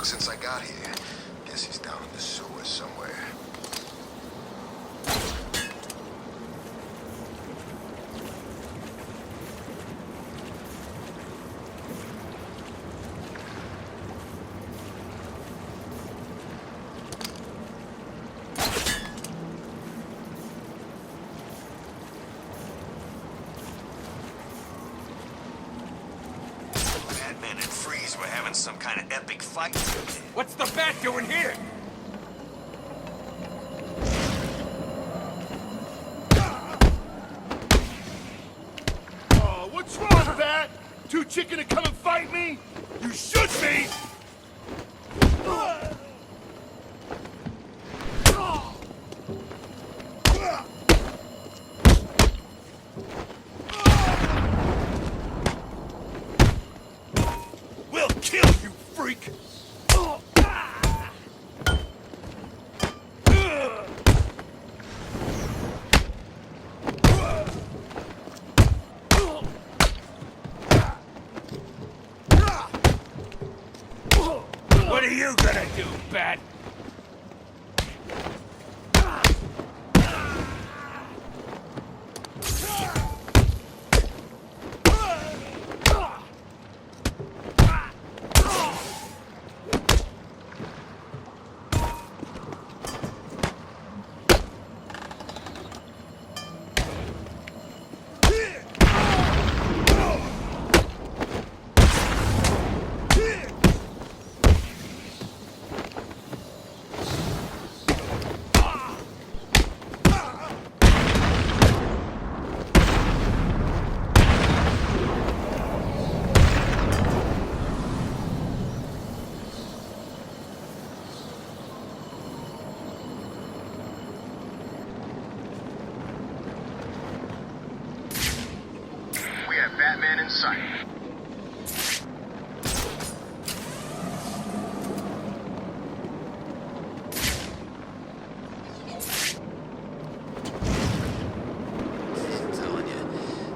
dog since I got here. Guess he's down in the sewers somewhere. We're having some kind of epic fight. What's the bat doing here? Oh, what's wrong, Bat? Too chicken to come and fight me? You should be! We'll kill you, freak! What are you gonna do, Bat? Batman in sight. I'm telling you,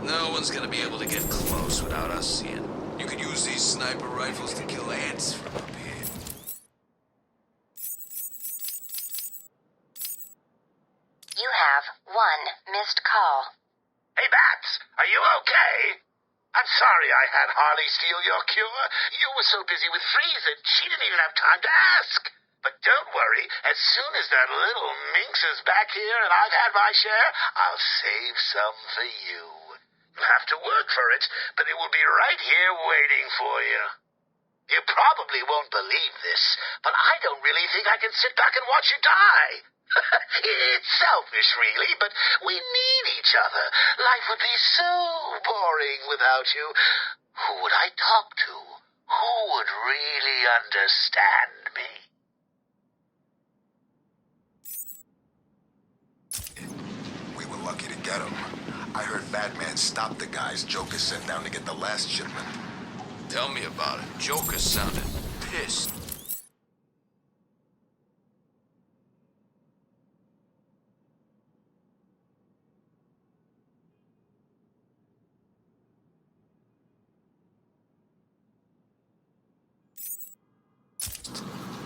no one's gonna be able to get close without us seeing. You could use these sniper rifles to kill ants from up here. You have one missed call. Hey, Bats, are you okay? I'm sorry I had Harley steal your cure. You were so busy with Freeze that she didn't even have time to ask. But don't worry, as soon as that little minx is back here and I've had my share, I'll save some for you. You'll have to work for it, but it will be right here waiting for you. You probably won't believe this, but I don't really think I can sit back and watch you die. It's selfish, really, but we need each other. Life would be so boring without you. Who would I talk to? Who would really understand me? We were lucky to get him. I heard Batman stopped the guys Joker sent down to get the last shipment. Tell me about it. Joker sounded pissed.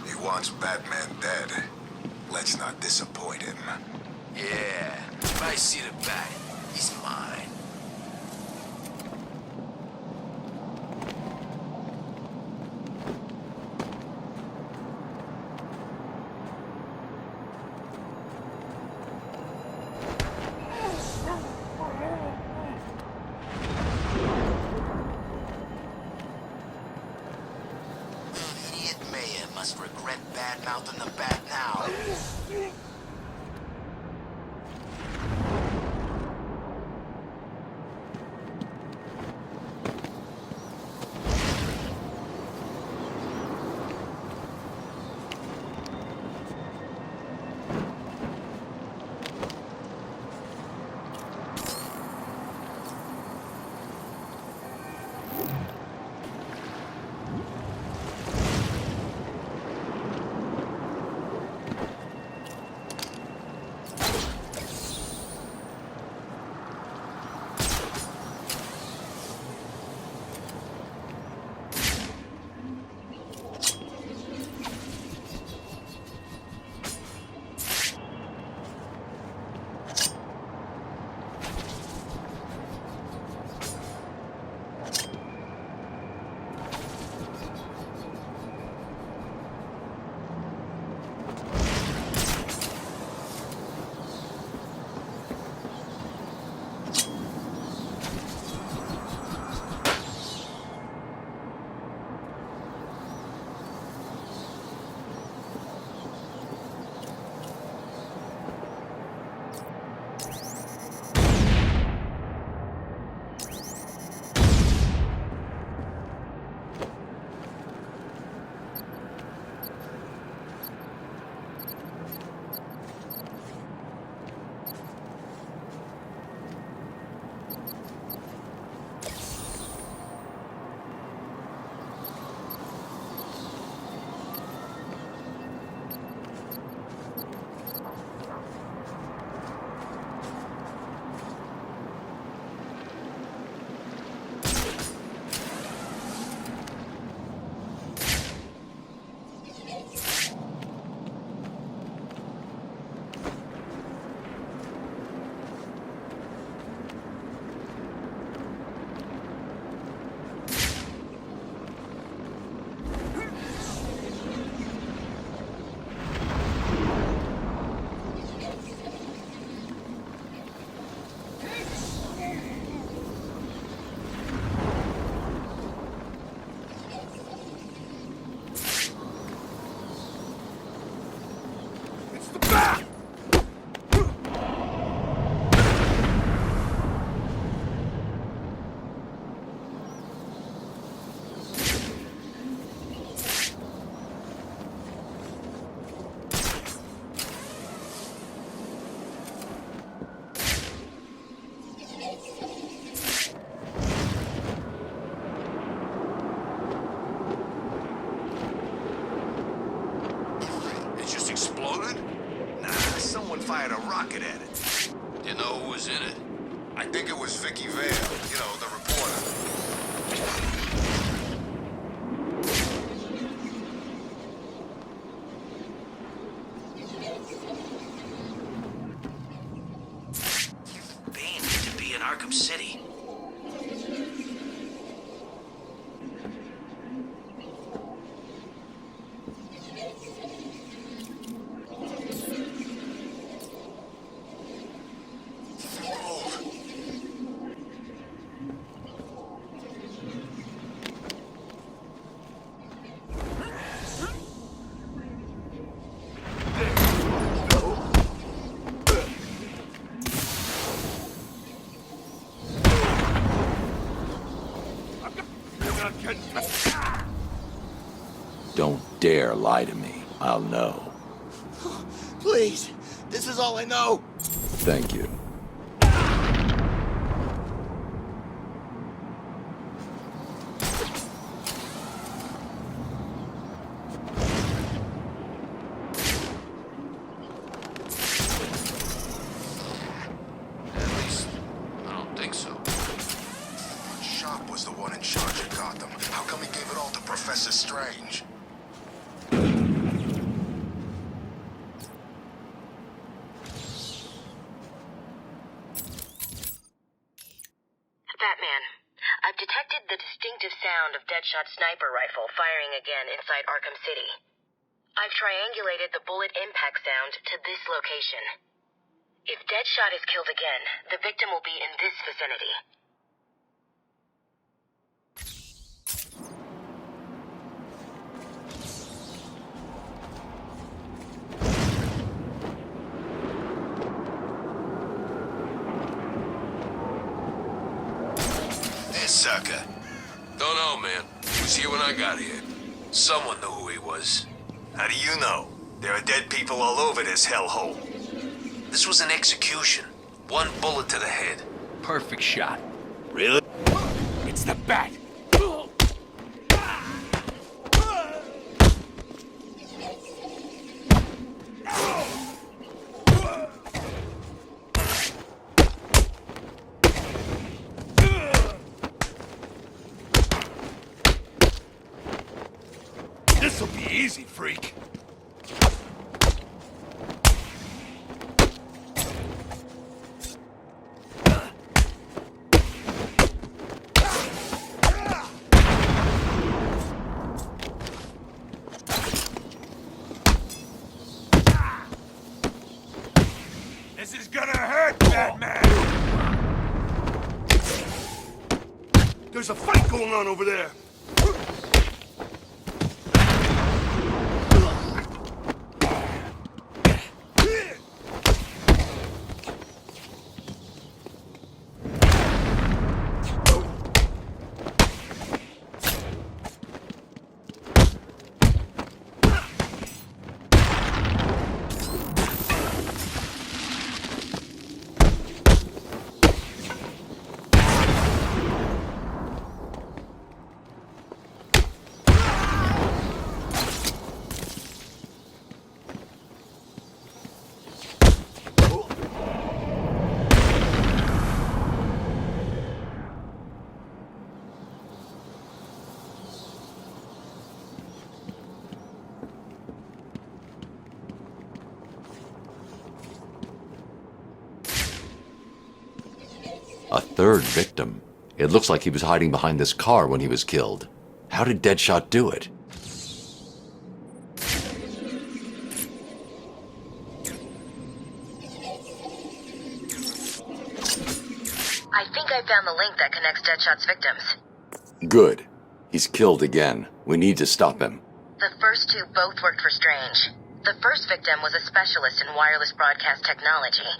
He wants Batman dead. Let's not disappoint him. Yeah, if I see the bat, he's mine. Idiot mayor must regret bad-mouthing the bat now. fired a rocket at it. You know who was in it? I think it was Vicky Vale, you know, the reporter. Bane need to be in Arkham City. Don't dare lie to me. I'll know. Please, this is all I know. Thank you. At least, I don't think so. Sharp was the one in charge of Gotham. How come he gave it all to Professor Strange? Batman, I've detected the distinctive sound of Deadshot sniper rifle firing again inside Arkham City. I've triangulated the bullet impact sound to this location. If Deadshot is killed again, the victim will be in this vicinity. Sucker. Don't know, man. He was here when I got here. Someone knew who he was. How do you know? There are dead people all over this hellhole. This was an execution. One bullet to the head. Perfect shot. Really? It's the Bat. This'll be easy, freak. This is gonna hurt, Batman! There's a fight going on over there. A third victim. It looks like he was hiding behind this car when he was killed. How did Deadshot do it? I think I found the link that connects Deadshot's victims. Good. He's killed again. We need to stop him. The first two both worked for Strange. The first victim was a specialist in wireless broadcast technology.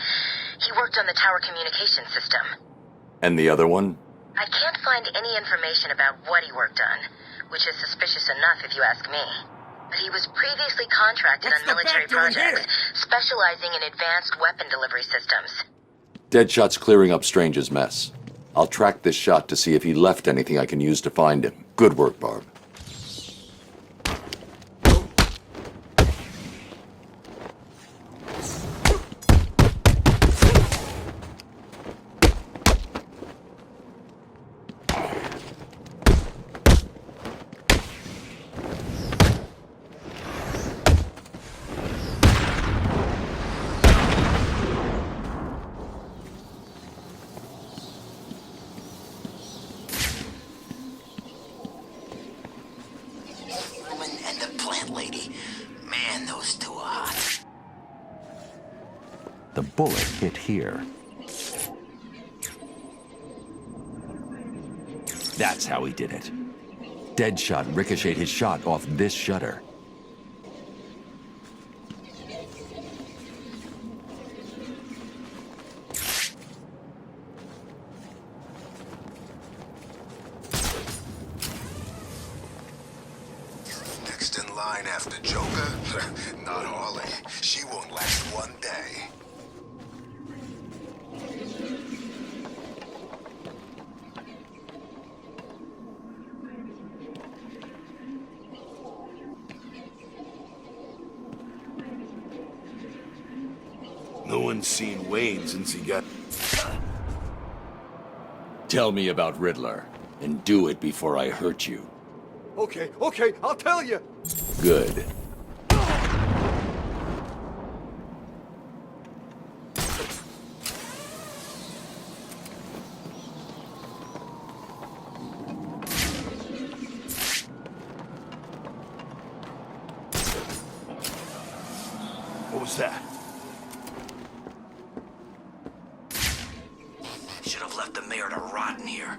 He worked on the tower communication system. And the other one? I can't find any information about what he worked on, which is suspicious enough if you ask me. But he was previously contracted on military projects, specializing in advanced weapon delivery systems. Deadshot's clearing up Strange's mess. I'll track this shot to see if he left anything I can use to find him. Good work, Barb. the bullet hit here. That's how he did it. Deadshot ricocheted his shot off this shutter. Next in line after Joker? Not Harley. She won't last one day. No one's seen Wayne since he got... Tell me about Riddler, and do it before I hurt you. Okay, I'll tell you. Good. What was that? Should have left the mayor to rot in here.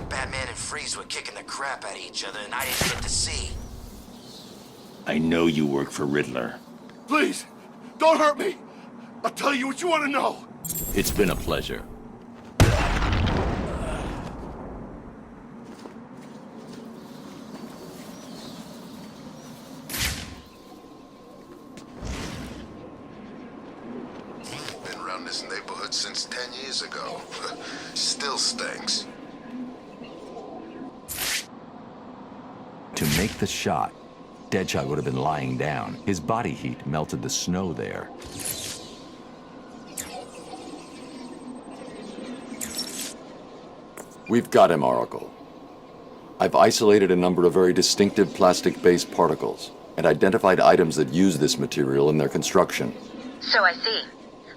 Batman and Freeze were kicking the crap out of each other, and I didn't get to see. I know you work for Riddler. Please, don't hurt me. I'll tell you what you want to know. It's been a pleasure. Been around this neighborhood since 10 years ago. Still stinks. To make the shot, Deadshot would have been lying down. His body heat melted the snow there. We've got him, Oracle. I've isolated a number of very distinctive plastic-based particles and identified items that use this material in their construction. So I see.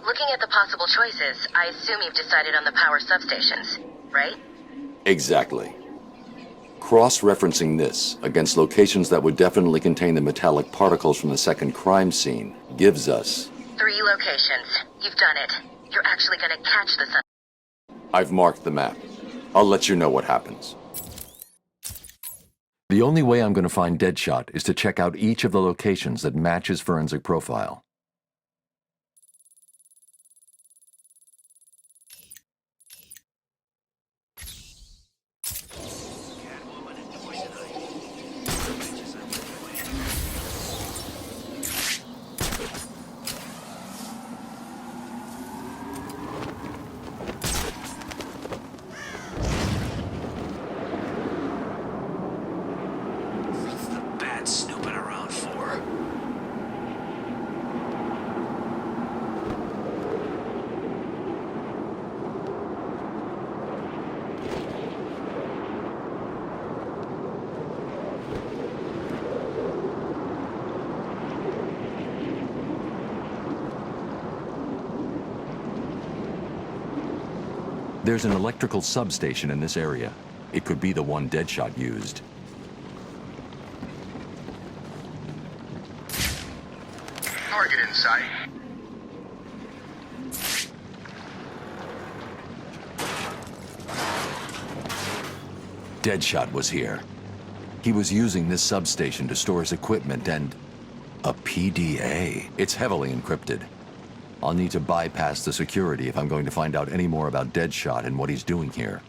Looking at the possible choices, I assume you've decided on the power substations, right? Exactly. Cross-referencing this against locations that would definitely contain the metallic particles from the second crime scene gives us... 3 locations. You've done it. You're actually gonna catch the sun. I've marked the map. I'll let you know what happens. The only way I'm going to find Deadshot is to check out each of the locations that match his forensic profile. Snooping around for. There's an electrical substation in this area. It could be the one Deadshot used. Target in sight. Deadshot was here. He was using this substation to store his equipment and... a PDA. It's heavily encrypted. I'll need to bypass the security if I'm going to find out any more about Deadshot and what he's doing here.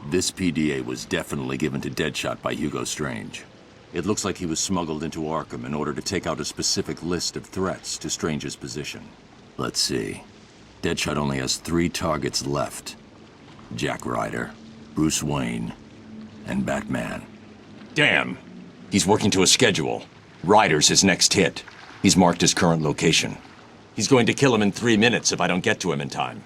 This PDA was definitely given to Deadshot by Hugo Strange. It looks like he was smuggled into Arkham in order to take out a specific list of threats to Strange's position. Let's see. Deadshot only has 3 targets left. Jack Ryder, Bruce Wayne, and Batman. Damn! He's working to a schedule. Ryder's his next hit. He's marked his current location. He's going to kill him in 3 minutes if I don't get to him in time.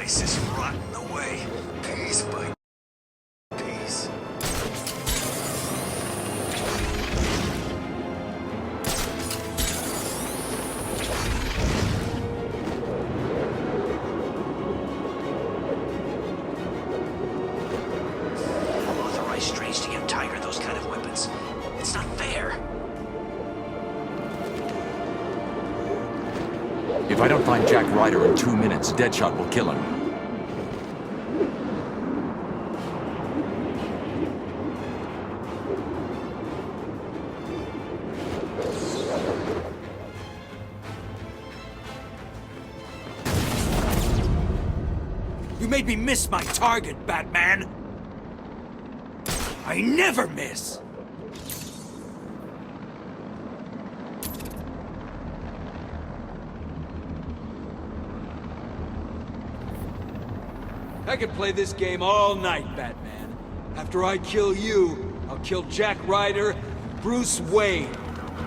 place is rotting away, piece by piece. Authorized Strange to give Tiger those kind of weapons. It's not fair. If I don't find Jack Ryder in 2 minutes, Deadshot will kill him. You made me miss my target, Batman! I never miss! I could play this game all night, Batman. After I kill you, I'll kill Jack Ryder, Bruce Wayne.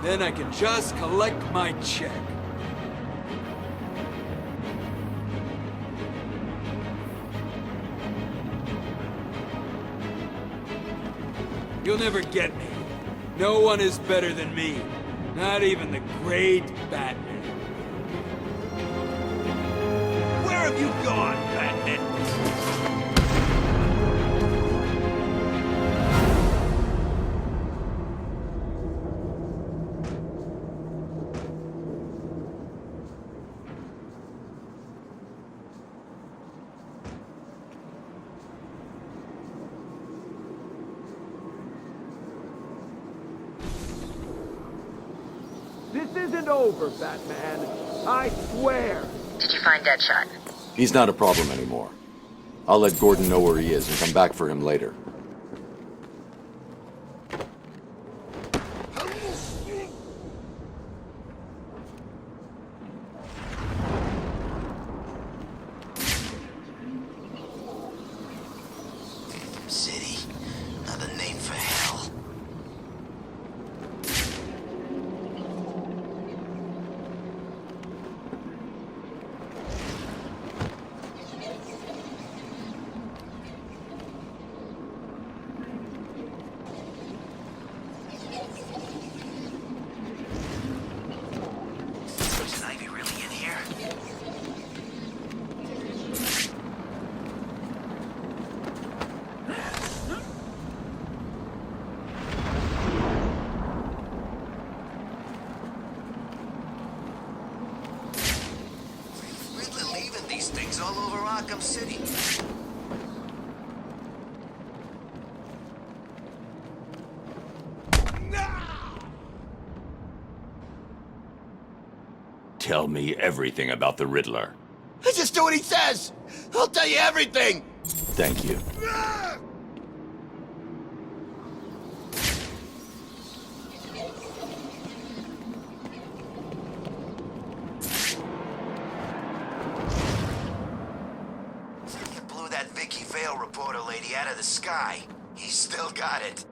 Then I can just collect my check. You'll never get me. No one is better than me. Not even the great Batman. Where have you gone, Batman? This isn't over, Batman. I swear. Did you find Deadshot? He's not a problem anymore. I'll let Gordon know where he is and come back for him later. City, another name for hell. Is Ivy really in here? Riddler leaving these things all over Arkham City. Tell me everything about the Riddler. Just do what he says! I'll tell you everything! Thank you. You blew that Vicky Vale reporter lady out of the sky. He's still got it.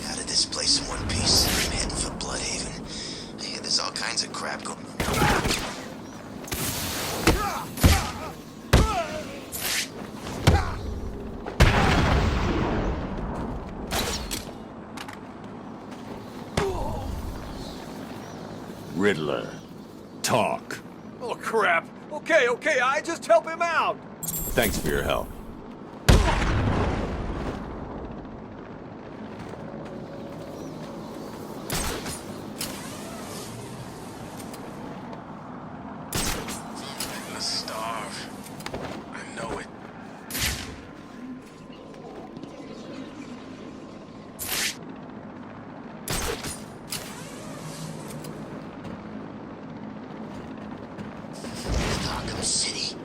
Out of this place in one piece. I'm heading for Bloodhaven. I hear there's all kinds of crap going. Riddler. Talk. Oh, crap. Okay, I just help him out. Thanks for your help. I'm gonna starve. I know it. Arkham City.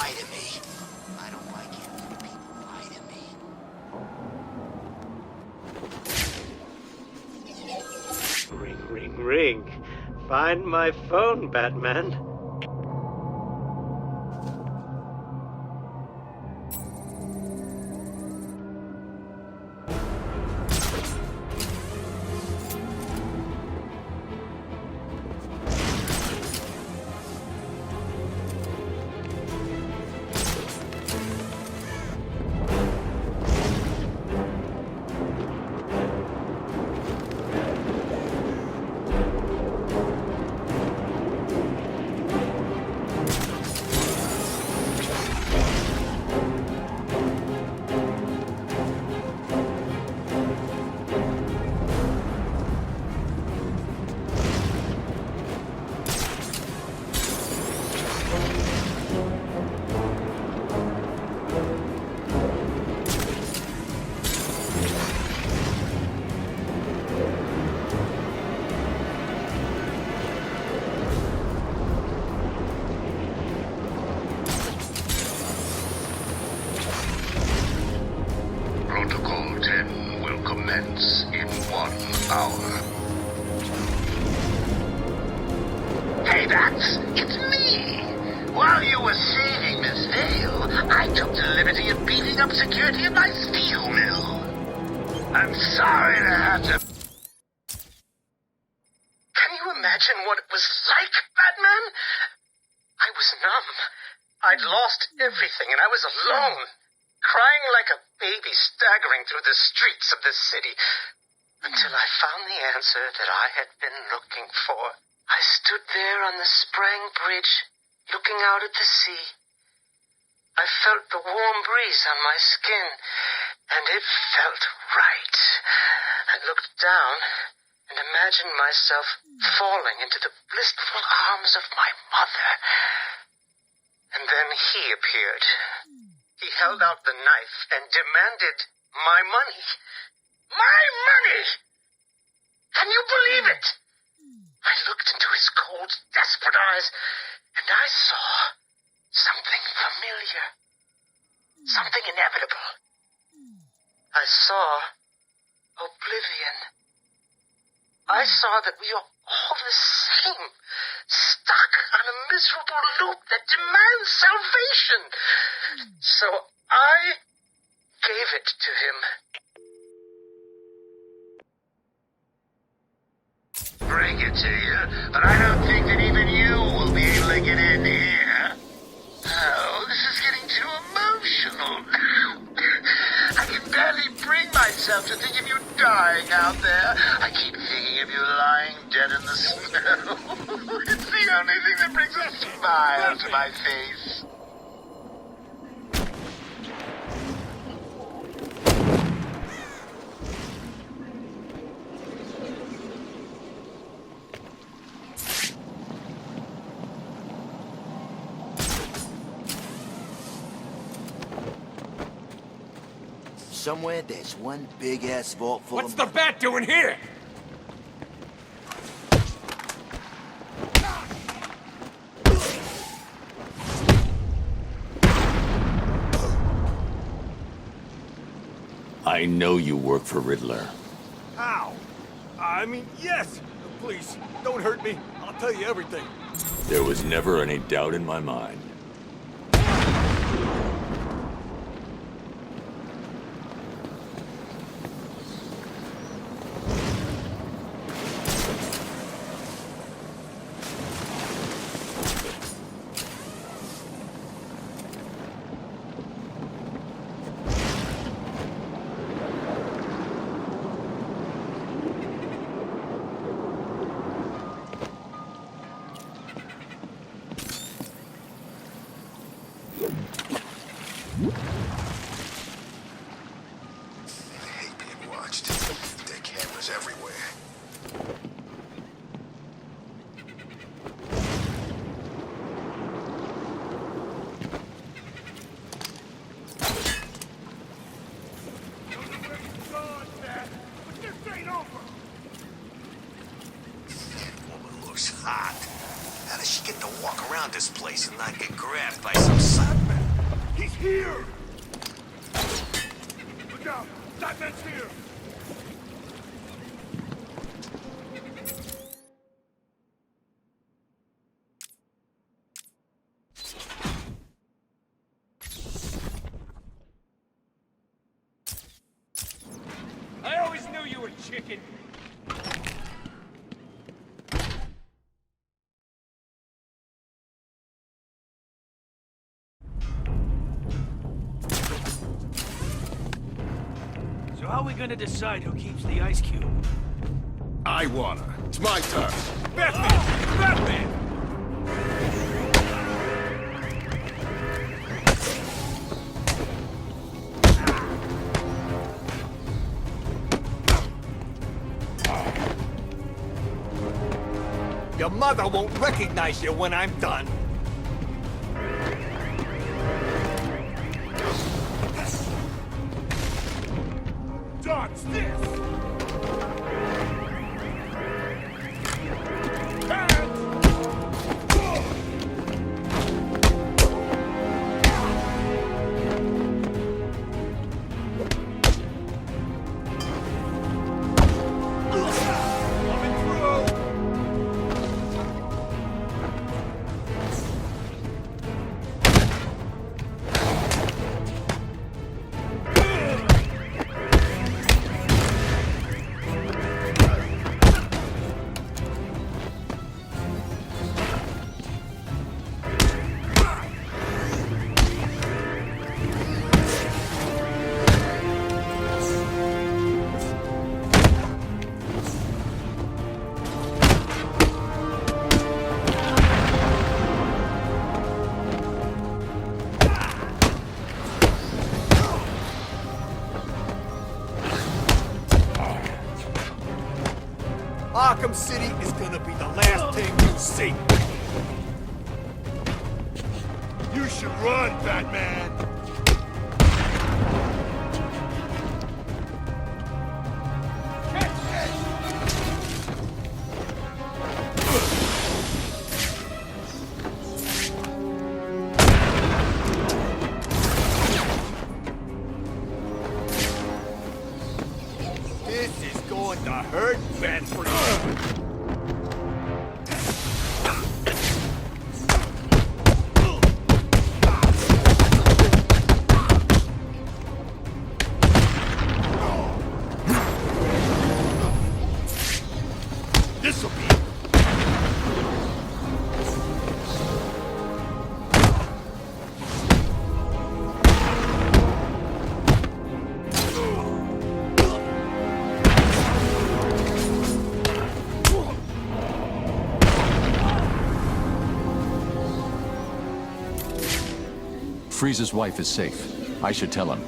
lie to me. I don't like it when people lie to me. Ring, ring, ring. Find my phone, Batman. Protocol 10 will commence in 1 hour. Hey, Bats! It's me! While you were saving Miss Vale, I took the liberty of beefing up security at my steel mill. I'm sorry to have to... Can you imagine what it was like, Batman? I was numb. I'd lost everything, and I was alone. Crying like a baby staggering through the streets of this city until I found the answer that I had been looking for. I stood there on the Sprang Bridge, looking out at the sea. I felt the warm breeze on my skin, and it felt right. I looked down and imagined myself falling into the blissful arms of my mother. And then he appeared. He held out the knife and demanded my money. My money! Can you believe it? I looked into his cold, desperate eyes, and I saw something familiar. Something inevitable. I saw oblivion. I saw that we are all the same, stuck on a miserable loop that demands salvation. So I gave it to him. Bring it to you, but I don't think that even you will be able to get in here. Oh, this is getting too emotional now. I can barely bring myself to think of you dying out there. I keep thinking of you lying dead in the snow. It's the only thing that brings a smile to my face. Somewhere there's one big-ass vault full of... What's the bat doing here? I know you work for Riddler. How? I mean, yes. Please, don't hurt me. I'll tell you everything. There was never any doubt in my mind. Hot. How does she get to walk around this place and not get grabbed by some sunburn? how are we gonna decide who keeps the ice cube? I wanna. It's my turn. Batman! Batman! Your mother won't recognize you when I'm done. Dodge this! Arkham City is gonna be the last thing you see. You should run, Batman. This is going to hurt bad for you. This'll be it. Freeze's wife is safe. I should tell him.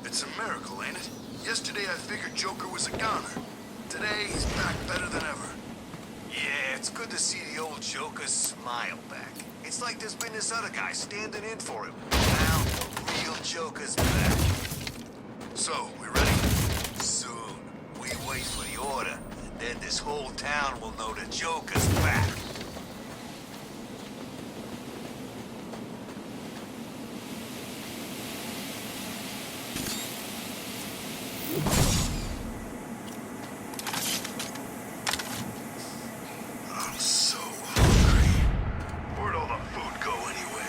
It's a miracle, ain't it? Yesterday I figured Joker was a goner. Today he's back better than ever. Yeah, it's good to see the old Joker's smile back. It's like there's been this other guy standing in for him. Now, the real Joker's back. So, we ready? Soon. We wait for the order, and then this whole town will know the Joker's back. I'm so hungry. Where'd all the food go anyway?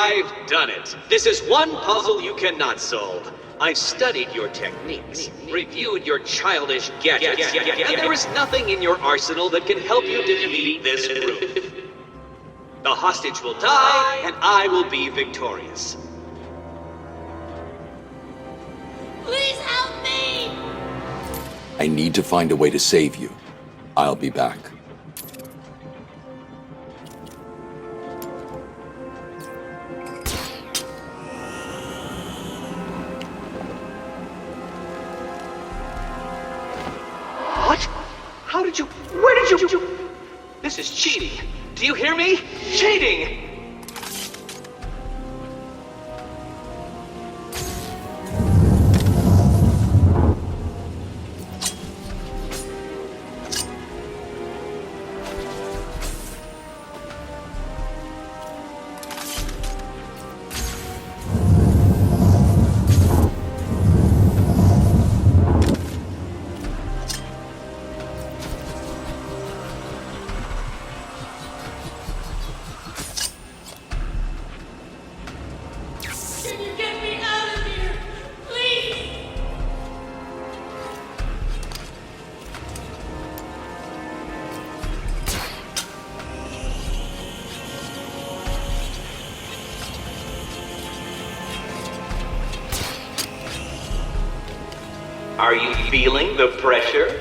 I've done it. This is one puzzle you cannot solve. I've studied your techniques, reviewed your childish gadgets, and there is nothing in your arsenal that can help you defeat this proof. The hostage will die, and I will be victorious. Please help me! I need to find a way to save you. I'll be back. Where did you... This is cheating. Do you hear me? Cheating! Are you feeling the pressure?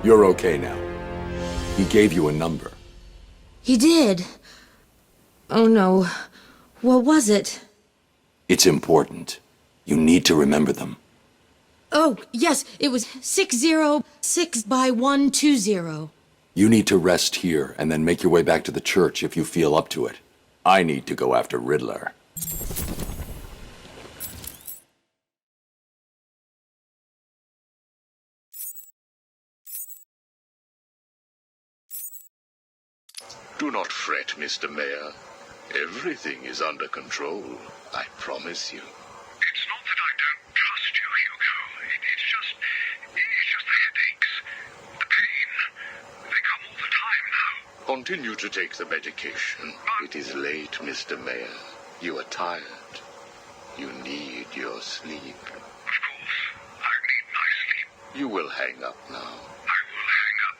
You're okay now. He gave you a number. He did. Oh no. What was it? It's important. You need to remember them. Oh, yes, it was 606/120. You need to rest here and then make your way back to the church if you feel up to it. I need to go after Riddler. Do not fret, Mr. Mayor. Everything is under control, I promise you. It's not that I don't trust you, Hugo. It's just the headaches. The pain. They come all the time now. Continue to take the medication. It is late, Mr. Mayor. You are tired. You need your sleep. Of course. I need my sleep. You will hang up now. I will hang up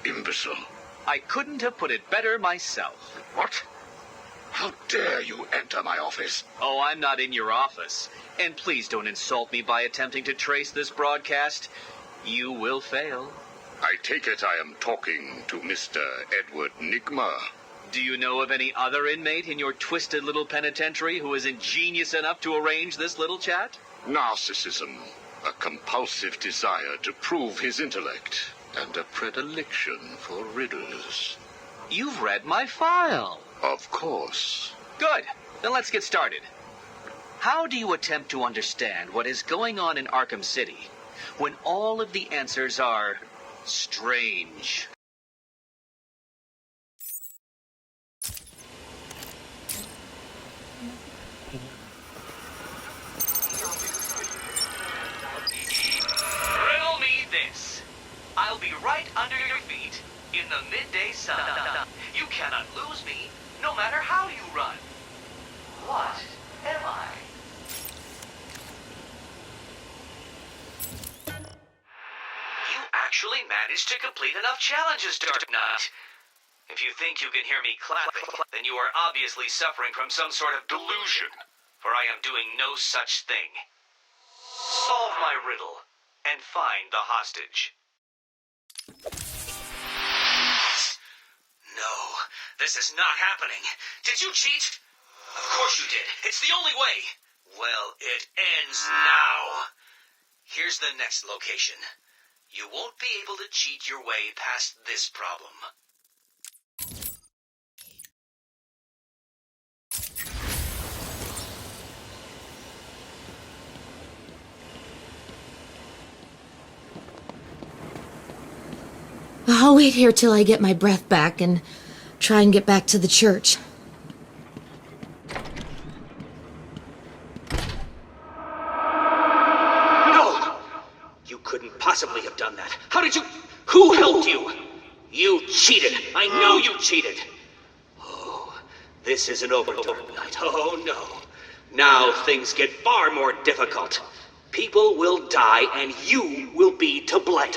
now. Imbecile. I couldn't have put it better myself. What? How dare you enter my office? Oh, I'm not in your office. And please don't insult me by attempting to trace this broadcast. You will fail. I take it I am talking to Mr. Edward Nigma. Do you know of any other inmate in your twisted little penitentiary who is ingenious enough to arrange this little chat? Narcissism, a compulsive desire to prove his intellect, and a predilection for riddles. You've read my file. Of course. Good. Then let's get started. How do you attempt to understand what is going on in Arkham City when all of the answers are strange? Riddle me this. I'll be right under your feet in the midday sun. You cannot lose me, no matter how you run. What am I? You actually managed to complete enough challenges, Dark Knight. If you think you can hear me clapping, then you are obviously suffering from some sort of delusion, for I am doing no such thing. Solve my riddle and find the hostage. No, this is not happening. Did you cheat? Of course you did. It's the only way. Well, it ends now. Here's the next location. You won't be able to cheat your way past this problem. I'll wait here till I get my breath back and try and get back to the church. No! You couldn't possibly have done that. How did you... Who helped you? You cheated. I know you cheated. Oh, this isn't over tonight. Oh, no. Now things get far more difficult. People will die and you will be to blame.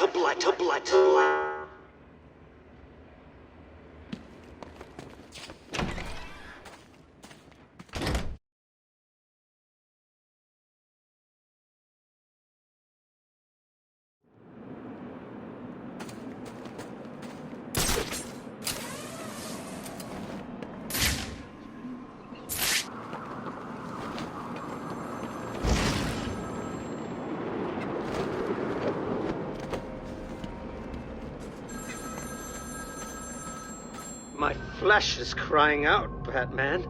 My flesh is crying out, Batman.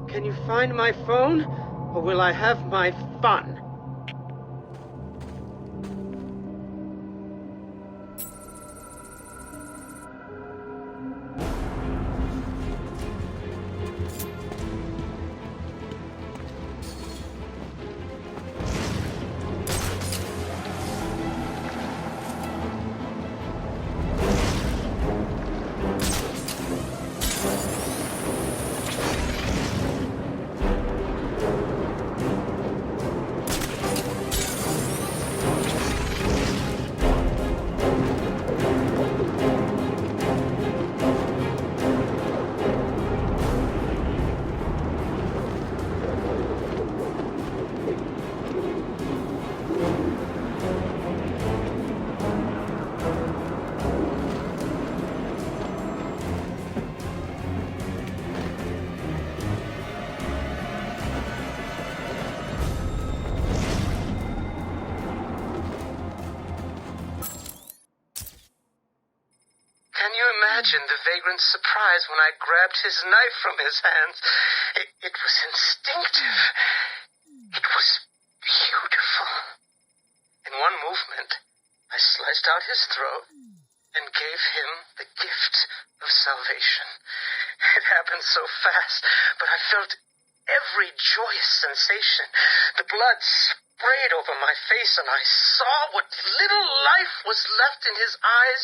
Can you find my phone, or will I have my fun? Imagine the vagrant's surprise when I grabbed his knife from his hands. It was instinctive. It was beautiful. In one movement, I sliced out his throat and gave him the gift of salvation. It happened so fast, but I felt every joyous sensation. The blood sprayed over my face, and I saw what little life was left in his eyes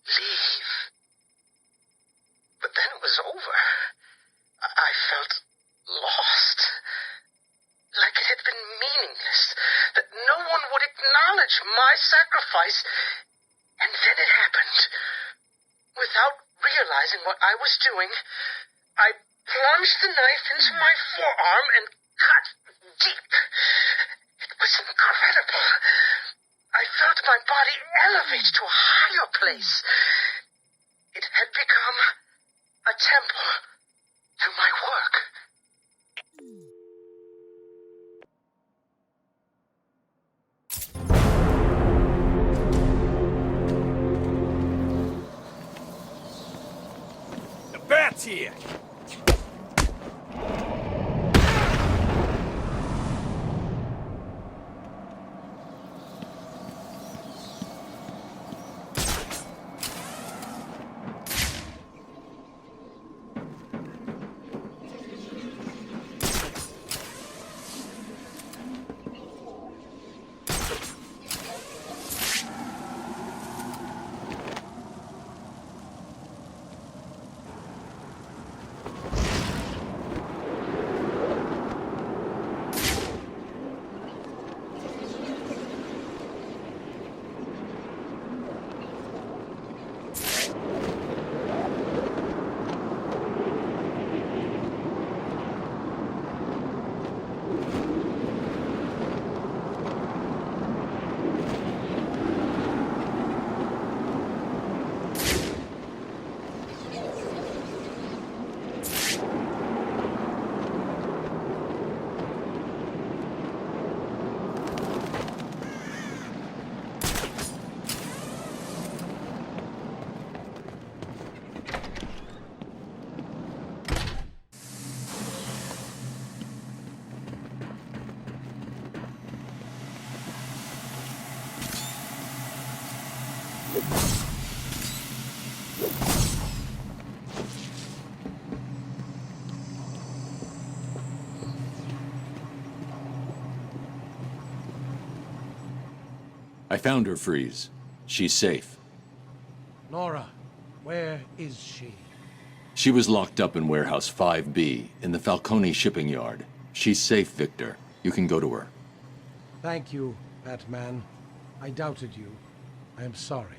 leave. But then it was over. I felt lost. like it had been meaningless, that no one would acknowledge my sacrifice. And then it happened. Without realizing what I was doing, I plunged the knife into my forearm and cut deep. It was incredible. I felt my body elevate to a higher place. It had become a temple to my work. The bat's here! I found her, Fries. She's safe. Nora, where is she? She was locked up in Warehouse 5B in the Falcone shipping yard. She's safe, Victor. You can go to her. Thank you, Batman. I doubted you. I am sorry.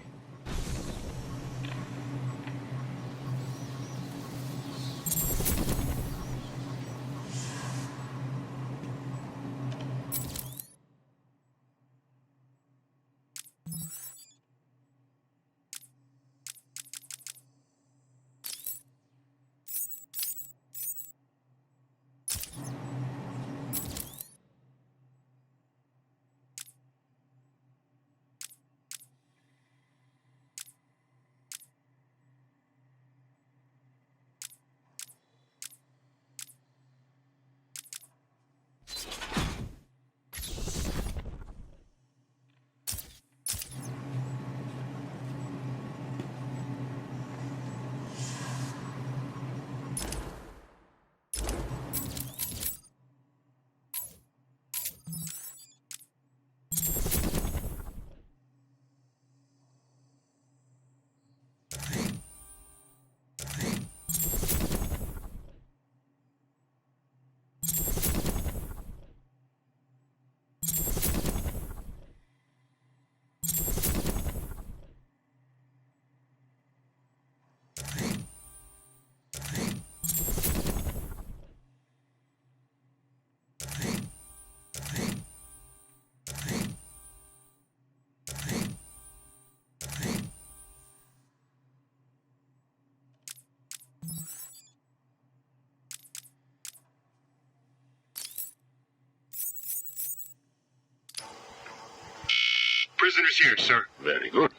Prisoner's here, sir. Very good.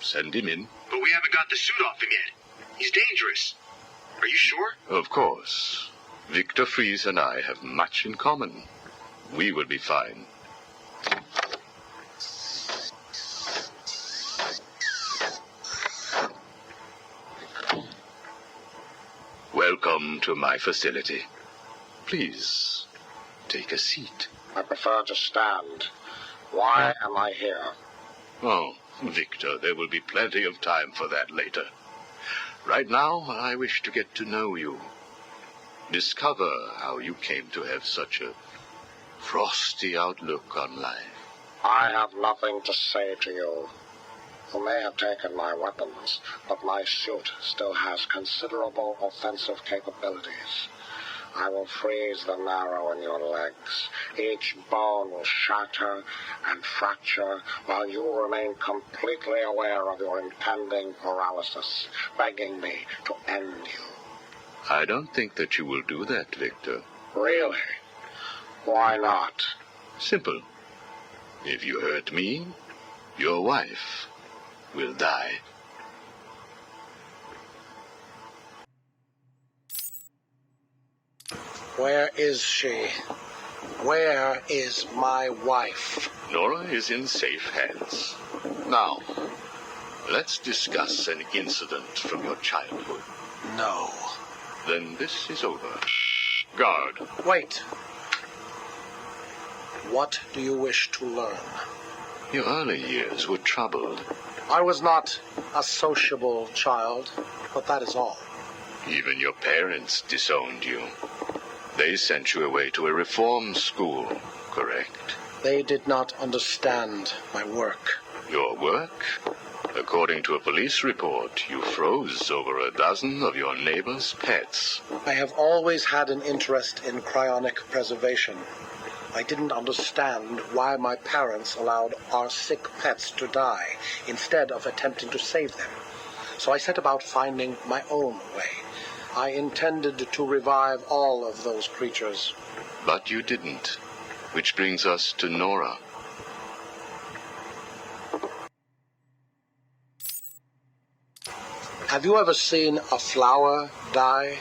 Send him in. But we haven't got the suit off him yet. He's dangerous. Are you sure? Of course. Victor Fries and I have much in common. We will be fine. Welcome to my facility. Please, take a seat. I prefer to stand. Why am I here? Oh, Victor, there will be plenty of time for that later. Right now, I wish to get to know you. Discover how you came to have such a frosty outlook on life. I have nothing to say to you. You may have taken my weapons, but my suit still has considerable offensive capabilities. I will freeze the marrow in your legs. Each bone will shatter and fracture while you remain completely aware of your impending paralysis, begging me to end you. I don't think that you will do that, Victor. Really? Why not? Simple. If you hurt me, your wife will die. Where is she? Where is my wife? Nora is in safe hands. Now, let's discuss an incident from your childhood. No. Then this is over. Guard. Wait. What do you wish to learn? Your early years were troubled. I was not a sociable child, but that is all. Even your parents disowned you. They sent you away to a reform school, correct? They did not understand my work. Your work? According to a police report, you froze over a dozen of your neighbor's pets. I have always had an interest in cryonic preservation. I didn't understand why my parents allowed our sick pets to die instead of attempting to save them. So I set about finding my own way. I intended to revive all of those creatures. But you didn't. Which brings us to Nora. Have you ever seen a flower die?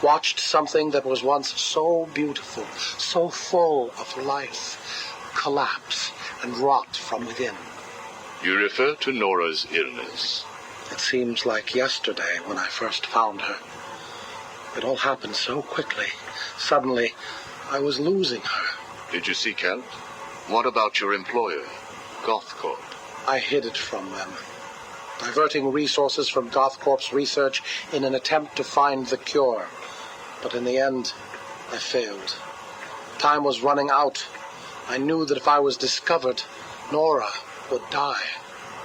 Watched something that was once so beautiful, so full of life, collapse and rot from within? You refer to Nora's illness. It seems like yesterday when I first found her. It all happened so quickly. Suddenly, I was losing her. Did you seek help? What about your employer, Gothcorp? I hid it from them, diverting resources from Gothcorp's research in an attempt to find the cure. But in the end, I failed. Time was running out. I knew that if I was discovered, Nora would die.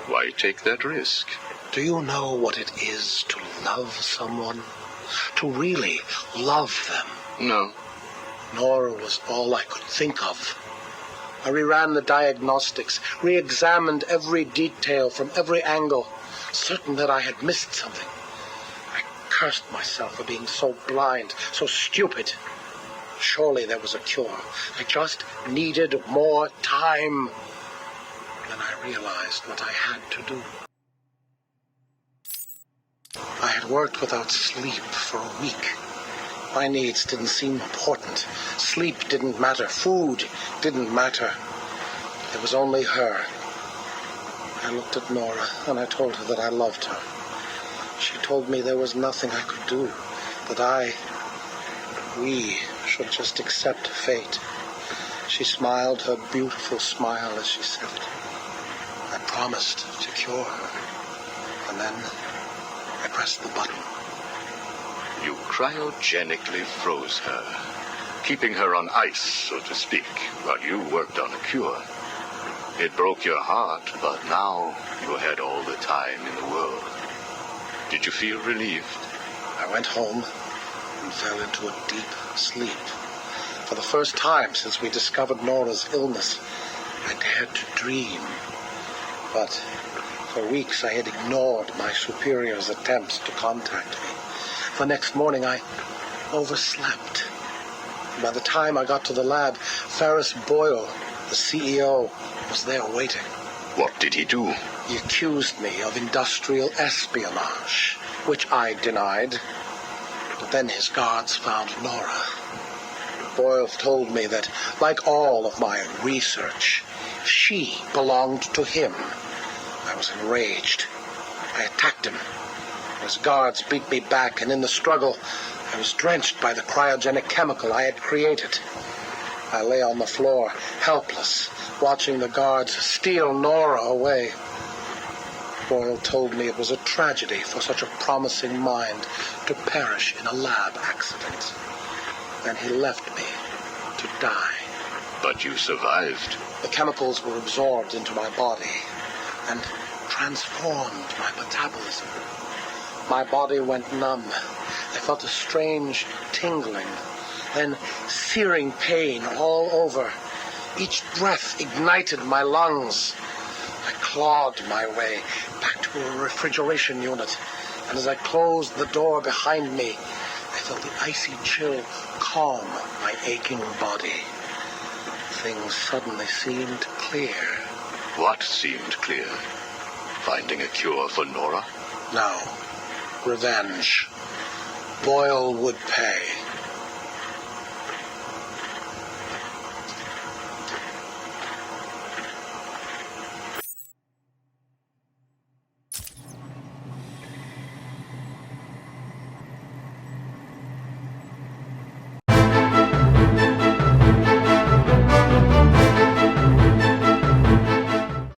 Why take that risk? Do you know what it is to love someone? To really love them? No. Nora was all I could think of. I reran the diagnostics, re-examined every detail from every angle, certain that I had missed something. I cursed myself for being so blind, so stupid. Surely there was a cure. I just needed more time. Then I realized what I had to do. I had worked without sleep for a week. My needs didn't seem important. Sleep didn't matter. Food didn't matter. There was only her. I looked at Nora and I told her that I loved her. She told me there was nothing I could do, that we should just accept fate. She smiled her beautiful smile as she said it. I promised to cure her. And then I pressed the button. You cryogenically froze her, keeping her on ice, so to speak, while you worked on a cure. It broke your heart, but now you had all the time in the world. Did you feel relieved? I went home and fell into a deep sleep. For the first time since we discovered Nora's illness, I dared to dream. But for weeks I had ignored my superior's attempts to contact me. The next morning I overslept. By the time I got to the lab, Ferris Boyle, the CEO, was there waiting. What did he do? He accused me of industrial espionage, which I denied. But then his guards found Nora. Boyle told me that, like all of my research, she belonged to him. I was enraged. I attacked him. His guards beat me back, and in the struggle, I was drenched by the cryogenic chemical I had created. I lay on the floor, helpless, watching the guards steal Nora away. Boyle told me it was a tragedy for such a promising mind to perish in a lab accident. Then he left me to die. But you survived. The chemicals were absorbed into my body and transformed my metabolism. My body went numb. I felt a strange tingling, then searing pain all over. Each breath ignited my lungs. I clawed my way back to a refrigeration unit, and as I closed the door behind me, I felt the icy chill calm my aching body. Things suddenly seemed clear. What seemed clear? Finding a cure for Nora? No. Revenge. Boyle would pay.